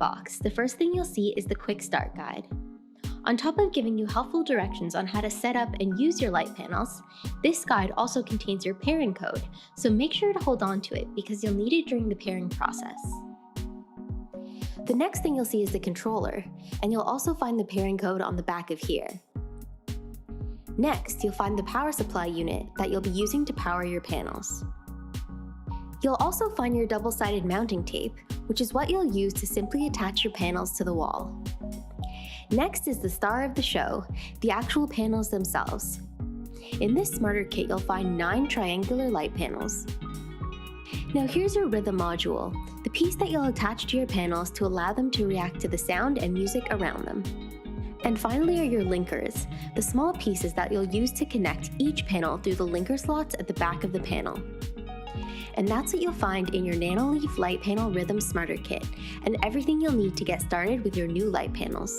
box, the first thing you'll see is the Quick Start Guide. On top of giving you helpful directions on how to set up and use your light panels, this guide also contains your pairing code, so make sure to hold on to it because you'll need it during the pairing process. The next thing you'll see is the controller, and you'll also find the pairing code on the back of here. Next, you'll find the power supply unit that you'll be using to power your panels. You'll also find your double-sided mounting tape, which is what you'll use to simply attach your panels to the wall. Next is the star of the show, the actual panels themselves. In this smarter kit, you'll find 9 triangular light panels. Now here's your rhythm module, the piece that you'll attach to your panels to allow them to react to the sound and music around them. And finally are your linkers, the small pieces that you'll use to connect each panel through the linker slots at the back of the panel. And that's what you'll find in your Nanoleaf Light Panel Rhythm Smarter Kit, and everything you'll need to get started with your new light panels.